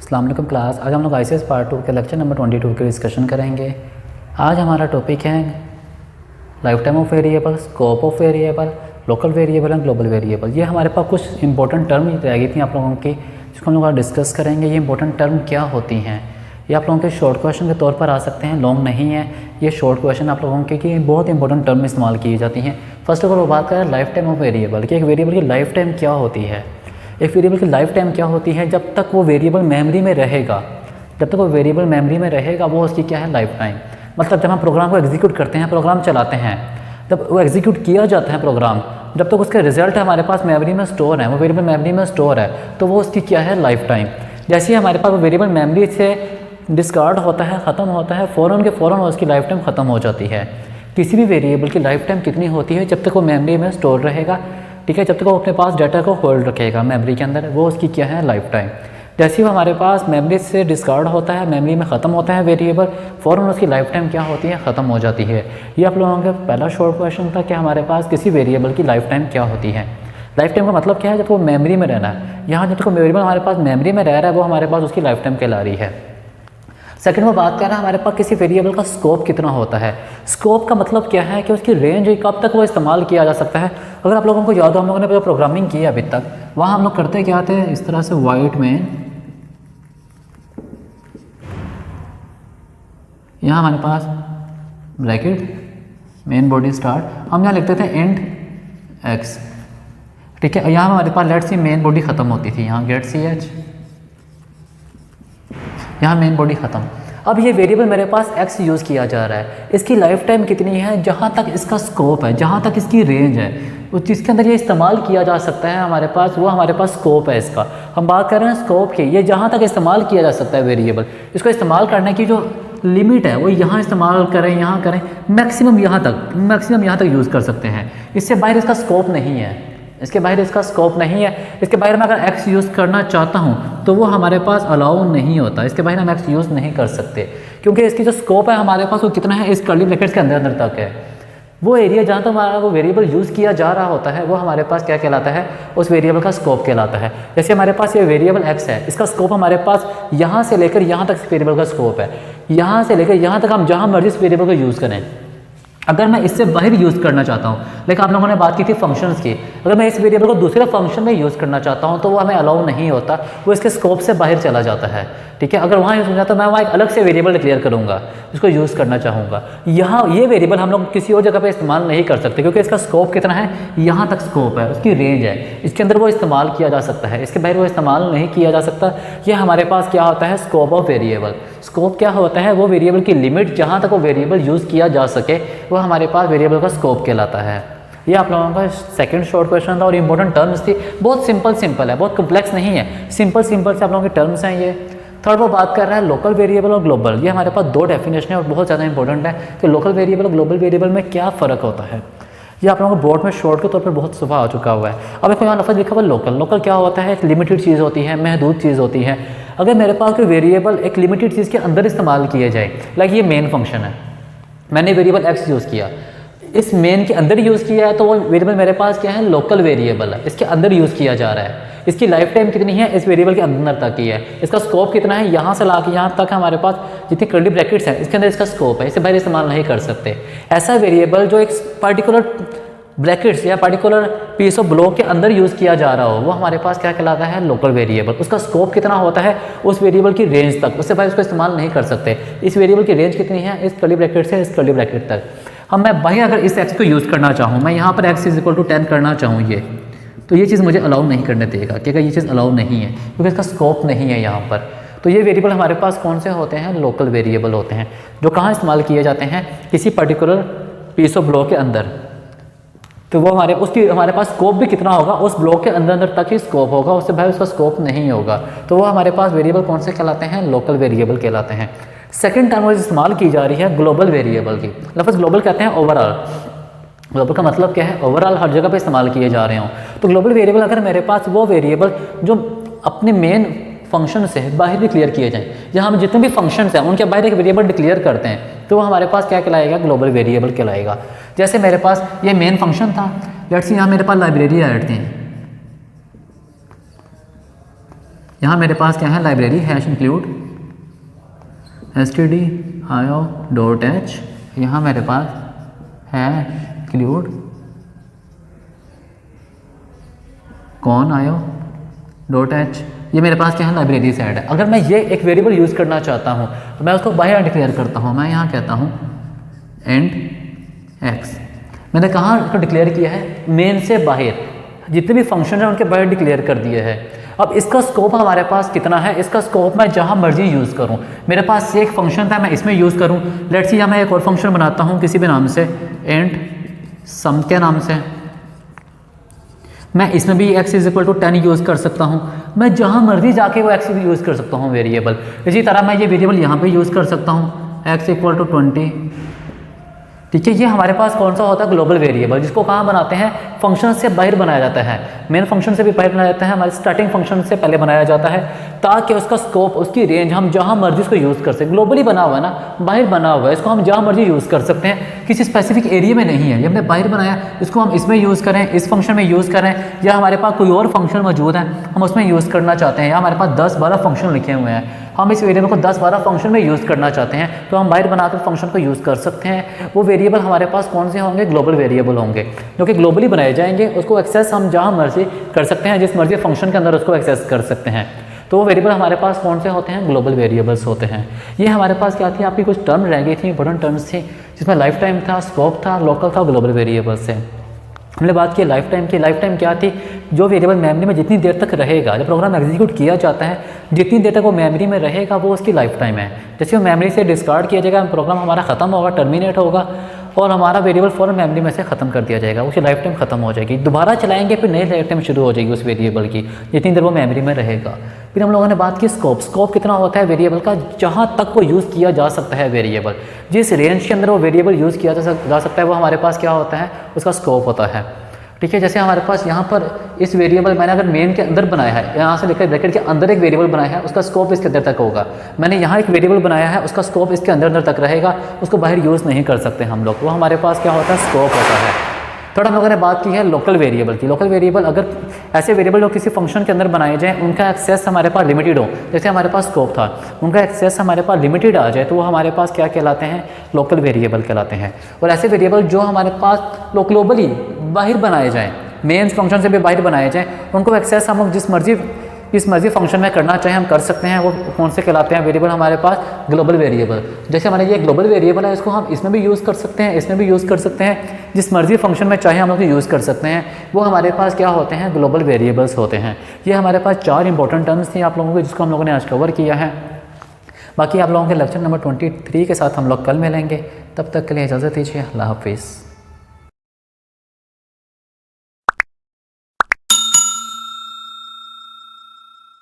अस्सलाम वालेकुम क्लास। आज हम लोग ICS पार्ट 2 के लेक्चर नंबर 22 की डिस्कशन करेंगे। आज हमारा टॉपिक है life time of variable, scope of variable, local variable and global variable. ये हमारे पास कुछ इंपॉर्टेंट टर्म रह गई थी आप लोगों की, जिसको हम लोग आज डिस्कस करेंगे। ये इंपॉर्टेंट टर्म क्या होती हैं, ये आप लोगों के शॉर्ट क्वेश्चन के तौर पर आ सकते हैं, लॉन्ग नहीं है ये शॉर्ट क्वेश्चन आप लोगों के कि बहुत इंपॉर्टेंट टर्म इस्तेमाल की जाती हैं। फर्स्ट ऑफ ऑल वो बात करें लाइफ टाइम ऑफ वेरिएबल कि एक वेरिएबल की लाइफ टाइम क्या होती है। एक वेरिएबल की लाइफ टाइम क्या होती है, जब तक वो वेरिएबल मेमोरी में रहेगा, जब तक वो वेरिएबल मेमोरी में रहेगा वो उसकी क्या है लाइफ टाइम। मतलब जब हम प्रोग्राम को एग्जीक्यूट करते हैं, प्रोग्राम चलाते हैं, जब वो एग्जीक्यूट किया जाता है प्रोग्राम, जब तक उसका रिजल्ट हमारे पास मेमोरी में स्टोर है, वो वेरिएबल मेमोरी में स्टोर है, तो वो उसकी क्या है लाइफ टाइम। जैसे ही हमारे पास वो वेरिएबल मेमोरी से डिस्कार्ड होता है, ख़त्म होता है, फ़ौरन के फ़ौरन उसकी लाइफ टाइम ख़त्म हो जाती है। किसी भी वेरिएबल की लाइफ टाइम कितनी होती है, जब तक वो मेमोरी में स्टोर रहेगा, ठीक है, जब तक वो अपने पास डाटा को होल्ड रखेगा मेमोरी के अंदर, वो उसकी क्या है लाइफ टाइम। जैसे ही वो हमारे पास मेमोरी से डिस्कार्ड होता है, मेमोरी में ख़त्म होता है वेरिएबल, फ़ौरन उसकी लाइफ टाइम क्या होती है, ख़त्म हो जाती है। ये आप लोगों का पहला शॉर्ट क्वेश्चन था कि हमारे पास किसी वेरिएबल की लाइफ टाइम क्या होती है। लाइफ टाइम का मतलब क्या है, जब वो मेमोरी में रहना है। यहाँ जब तक वेरिएबल हमारे पास मेमोरी में रह रहा है, वो हमारे पास उसकी लाइफ टाइम कहला रही है। सेकंड में बात करना हमारे पास किसी वेरिएबल का स्कोप कितना होता है। स्कोप का मतलब क्या है कि उसकी रेंज कब तक वो इस्तेमाल किया जा सकता है। अगर आप लोगों को याद हो, हम लोगों ने जो प्रोग्रामिंग की है अभी तक, वहाँ हम लोग करते क्या थे, इस तरह से वाइट में यहाँ हमारे पास ब्रैकेट मेन बॉडी स्टार्ट, हम यहाँ लिखते थे एंड एक्स, ठीक है। यहाँ हमारे पास लेट सी मेन बॉडी ख़त्म होती थी, यहाँ गेट सी एच, यहाँ मेन बॉडी ख़त्म। अब ये वेरिएबल मेरे पास x यूज़ किया जा रहा है, इसकी लाइफ टाइम कितनी है, जहाँ तक इसका स्कोप है, जहाँ तक इसकी रेंज है, उस जिसके अंदर ये इस्तेमाल किया जा सकता है हमारे पास, वो हमारे पास स्कोप है इसका। हम बात कर रहे हैं स्कोप की, ये जहाँ तक इस्तेमाल किया जा सकता है वेरिएबल, इसको इस्तेमाल करने की जो लिमिट है वो यहाँ इस्तेमाल करें, यहाँ करें, मैक्सिमम यहाँ तक यूज़ कर सकते हैं। इससे बाहर इसका स्कोप नहीं है, इसके बाहर इसका स्कोप नहीं है। इसके बाहर मैं अगर x यूज़ करना चाहता हूँ तो वो हमारे पास अलाउ नहीं होता, इसके बाहर हम x यूज़ नहीं कर सकते, क्योंकि इसकी जो स्कोप है हमारे पास वो कितना है, इस कर्ली ब्रैकेट्स के अंदर तक है। वो एरिया जहाँ तक हमारा वो वेरिएबल यूज़ किया जा रहा होता है, वो हमारे पास क्या कहलाता है, उस वेरिएबल का स्कोप कहलाता है। जैसे हमारे पास ये वेरिएबल x है, इसका स्कोप हमारे पास यहाँ से लेकर यहाँ तक इस वेरिएबल का स्कोप है, यहाँ से लेकर यहाँ तक हम जहाँ मर्जी इस वेरिएबल को यूज़ करें। अगर मैं इससे बाहर यूज़ करना चाहता हूँ, लेकिन आप लोगों ने बात की थी फंक्शंस की, अगर मैं इस वेरिएबल को दूसरे फंक्शन में यूज़ करना चाहता हूँ तो वो हमें अलाउ नहीं होता, वो इसके स्कोप से बाहर चला जाता है, ठीक है। अगर वहाँ यूज़ करना तो मैं वहाँ एक अलग से वेरिएबल डिक्लेयर करूँगा जिसको यूज़ करना चाहूँगा। यहाँ ये वेरिएबल हम लोग किसी और जगह पर इस्तेमाल नहीं कर सकते, क्योंकि इसका स्कोप कितना है, यहाँ तक स्कोप है, उसकी रेंज है, इसके अंदर वो इस्तेमाल किया जा सकता है, इसके बाहर वो इस्तेमाल नहीं किया जा सकता। ये हमारे पास क्या होता है, स्कोप ऑफ वेरिएबल। स्कोप क्या होता है, वो वेरिएबल की लिमिट, जहाँ तक वो वेरिएबल यूज़ किया जा सके, वो हमारे पास वेरिएबल का स्कोप कहलाता है। ये आप लोगों का सेकंड शॉर्ट क्वेश्चन था और इंपॉर्टेंट टर्म्स थी। बहुत सिंपल है, बहुत कॉम्प्लेक्स नहीं है, सिंपल से आप लोगों के टर्म्स हैं ये। थर्ड वो बात कर रहा है लोकल वेरिएबल और ग्लोबल। ये हमारे पास दो डेफिनेशन है और बहुत ज़्यादा इंपॉर्टेंट है कि लोकल वेरिएबल और ग्लोबल वेरिएबल में क्या फ़र्क होता है। ये आप लोगों को बोर्ड में शॉर्ट के तौर पर बहुत सुबह आ चुका हुआ है। अब देखो यहाँ लफ्ज़ लिखा हुआ लोकल। लोकल क्या होता है, एक लिमिटेड चीज़ होती है, महदूद चीज़ होती है। अगर मेरे पास कोई वेरिएबल एक लिमिटेड चीज़ के अंदर इस्तेमाल किया जाए, लाइक ये मेन फंक्शन है, मैंने वेरिएबल x यूज़ किया, इस मेन के अंदर यूज़ किया है, तो वो वेरिएबल मेरे पास क्या है, लोकल वेरिएबल है, इसके अंदर यूज़ किया जा रहा है। इसकी लाइफ टाइम कितनी है, इस वेरिएबल के अंदर तक की है। इसका स्कोप कितना है, यहाँ से ला के यहाँ तक हमारे पास जितनी कर्ली ब्रैकेट्स हैं इसके अंदर इसका स्कोप है, इससे बाहर इस्तेमाल नहीं कर सकते। ऐसा वेरिएबल जो एक पर्टिकुलर ब्रैकेट्स या पर्टिकुलर पीस ऑफ ब्लॉक के अंदर यूज़ किया जा रहा हो, वो हमारे पास क्या कहलाता है, लोकल वेरिएबल। उसका स्कोप कितना होता है, उस वेरिएबल की रेंज तक, उससे बाहर उसको इस्तेमाल नहीं कर सकते। इस वेरिएबल की रेंज कितनी है, इस कर्ली ब्रैकेट से इस कर्ली ब्रैकेट तक। हम मैं भाई अगर इस x को यूज़ करना चाहूँ, मैं यहाँ पर x = 10 करना चाहूँ ये, तो ये चीज़ मुझे अलाउ नहीं करने देगा, क्योंकि ये चीज़ अलाउ नहीं है, क्योंकि इसका स्कोप नहीं है यहाँ पर। तो ये वेरिएबल हमारे पास कौन से होते हैं, लोकल वेरिएबल होते हैं, जो कहाँ इस्तेमाल किए जाते हैं, किसी पर्टिकुलर पीस ऑफ ब्लॉक के अंदर। तो वो हमारे पास स्कोप भी कितना होगा, उस ब्लॉक के अंदर तक ही स्कोप होगा, उससे बाहर उसका स्कोप नहीं होगा। तो वो हमारे पास वेरिएबल कौन से कहलाते हैं, लोकल वेरिएबल कहलाते हैं। सेकंड टर्म इस्तेमाल की जा रही है ग्लोबल वेरिएबल की। लफ्ज़ ग्लोबल कहते हैं ओवरऑल। ग्लोबल का मतलब क्या है, ओवरऑल हर जगह पे इस्तेमाल किए जा रहे हों। तो ग्लोबल वेरिएबल अगर मेरे पास वो वेरिएबल जो अपने मेन फंक्शन से बाहर डिक्लेयर किए जाएँ, जहाँ हम जितने भी फंक्शंस हैं उनके बाहर एक वेरिएबल डिक्लेयर करते हैं, तो वो हमारे पास क्या कहलाएगा, ग्लोबल वेरिएबल कहलाएगा। जैसे मेरे पास ये मेन फंक्शन था, लेट्स से यहाँ मेरे पास लाइब्रेरी ऐड थी, यहाँ मेरे पास क्या है, लाइब्रेरी हैश इंक्लूड stdio.h, यहाँ मेरे पास हैश इंक्लूड कौन io.h, ये मेरे पास क्या है, लाइब्रेरी से ऐड है। अगर मैं ये एक वेरिएबल यूज़ करना चाहता हूँ तो मैं उसको बाहर डिक्लेयर करता हूँ। मैं यहाँ कहता हूँ एंड x, मैंने कहाँ इसको डिक्लेयर किया है, मेन से बाहर, जितने भी फंक्शन हैं उनके बाहर डिक्लेयर कर दिए है। अब इसका स्कोप हमारे पास कितना है, इसका स्कोप मैं जहाँ मर्जी यूज़ करूँ। मेरे पास एक फंक्शन था, मैं इसमें यूज़ करूँ। लेट्स सी, मैं एक और फंक्शन बनाता हूँ किसी भी नाम से, एंड सम के नाम से। मैं इसमें भी x is equal to 10 use कर सकता हूँ। मैं जहाँ मर्जी जाके वो x भी यूज़ कर सकता हूँ वेरिएबल। इसी तरह मैं ये वेरिएबल यहाँ पे यूज़ कर सकता हूँ, x इक्वल टू 20। ठीक है, ये हमारे पास कौन सा होता है, ग्लोबल वेरिएबल, जिसको कहाँ बनाते हैं, फंक्शन से बाहर बनाया जाता है। मेन फंक्शन से भी बाहर बनाया जाता है, हमारे स्टार्टिंग फंक्शन से पहले बनाया जाता है, ताकि उसका स्कोप, उसकी रेंज हम जहाँ मर्जी उसको यूज़ कर सकते। ग्लोबली बना हुआ है ना, बाहर बना हुआ है, इसको हम जहाँ मर्जी यूज़ कर सकते हैं, किसी स्पेसिफिक एरिया में नहीं है। ये हमने बाहर बनाया, इसको हम इसमें यूज़ करें, इस फंक्शन में यूज़ करें, या हमारे पास कोई और फंक्शन मौजूद है हम उसमें यूज़ करना चाहते हैं, या हमारे पास 10-12 फंक्शन लिखे हुए हैं, हम इस वेरिएबल को 10-12 फंक्शन में यूज़ करना चाहते हैं, तो हम बाहर बनाकर फंक्शन को यूज़ कर सकते हैं। वो वेरिएबल हमारे पास कौन से होंगे, ग्लोबल वेरिएबल होंगे, जो कि ग्लोबली बनाए जाएंगे। उसको एक्सेस हम जहाँ मर्जी कर सकते हैं, जिस मर्जी फंक्शन के अंदर उसको एक्सेस कर सकते हैं। तो वो वेरिएबल हमारे पास कौन से होते हैं, ग्लोबल वेरिएबल्स होते हैं। ये हमारे पास क्या थी, आपकी कुछ टर्म रह गई थी, इंपॉर्टेंट टर्म्स थी, जिसमें लाइफ टाइम था, स्कोप था, लोकल था, ग्लोबल वेरिएबल से। हमने बात की लाइफ टाइम की। लाइफ टाइम क्या थी, जो वेरिएबल मेमोरी में जितनी देर तक रहेगा, जब प्रोग्राम एग्जीक्यूट किया जाता है, जितनी देर तक वो मेमोरी में रहेगा वो उसकी लाइफ टाइम है। जैसे वो मेमोरी से डिस्कार्ड किया जाएगा, प्रोग्राम हमारा ख़त्म होगा, टर्मिनेट होगा, और हमारा वेरिएबल फ़ौरन मेमोरी में से ख़त्म कर दिया जाएगा, उसकी लाइफ टाइम ख़त्म हो जाएगी। दोबारा चलाएंगे फिर नई लाइफ टाइम शुरू हो जाएगी उस वेरिएबल की, जितनी देर वो मेमोरी में रहेगा। फिर हम लोगों ने बात की स्कोप। स्कोप कितना होता है वेरिएबल का, जहाँ तक वो यूज़ किया जा सकता है वेरिएबल, जिस रेंज के अंदर वो वेरिएबल यूज़ किया जा सकता है, वो हमारे पास क्या होता है, उसका स्कोप होता है। ठीक है, जैसे हमारे पास यहाँ पर इस वेरिएबल मैंने अगर मेन के अंदर बनाया है, यहाँ से लेकर ब्रैकेट के अंदर एक वेरिएबल बनाया है, उसका स्कोप इसके अंदर तक होगा। मैंने यहाँ एक वेरिएबल बनाया है, उसका स्कोप इसके अंदर तक रहेगा, उसको बाहर यूज़ नहीं कर सकते हम लोग। वो हमारे पास क्या होता है, स्कोप होता है। थोड़ा हम लोगों ने बात की है लोकल वेरिएबल की। लोकल वेरिएबल, अगर ऐसे वेरिएबल जो किसी फंक्शन के अंदर बनाए जाएँ, उनका एक्सेस हमारे पास लिमिटेड हो, जैसे हमारे पास स्कोप था, उनका एक्सेस हमारे पास लिमिटेड आ जाए, तो वो हमारे पास क्या कहलाते हैं, लोकल वेरिएबल कहलाते हैं। और ऐसे वेरिएबल जो हमारे पास ग्लोबली बाहर बनाए जाएँ, मेन फंक्शन से भी बाहर बनाए जाएँ, उनको एक्सेस हम लोग जिस मर्जी फंक्शन में करना चाहें हम कर सकते हैं। वो कौन से कहलाते हैं वेरिएबल हमारे पास, ग्लोबल वेरिएबल। जैसे हमारे ये ग्लोबल वेरिएबल है, इसको हम इसमें भी यूज़ कर सकते हैं, इसमें भी यूज़ कर सकते हैं, जिस मर्जी फंक्शन में चाहे हम लोग यूज़ कर सकते हैं। वो हमारे पास क्या होते हैं, ग्लोबल वेरिएबल्स होते हैं। ये हमारे पास 4 इंपॉर्टेंट टर्म्स थी आप लोगों को, जिसको हम लोगों ने आज कवर किया है। बाकी आप लोगों के लेक्चर नंबर 23 के साथ हम लोग कल मिलेंगे। तब तक के लिए इजाज़त दीजिए, अल्लाह हाफिज़।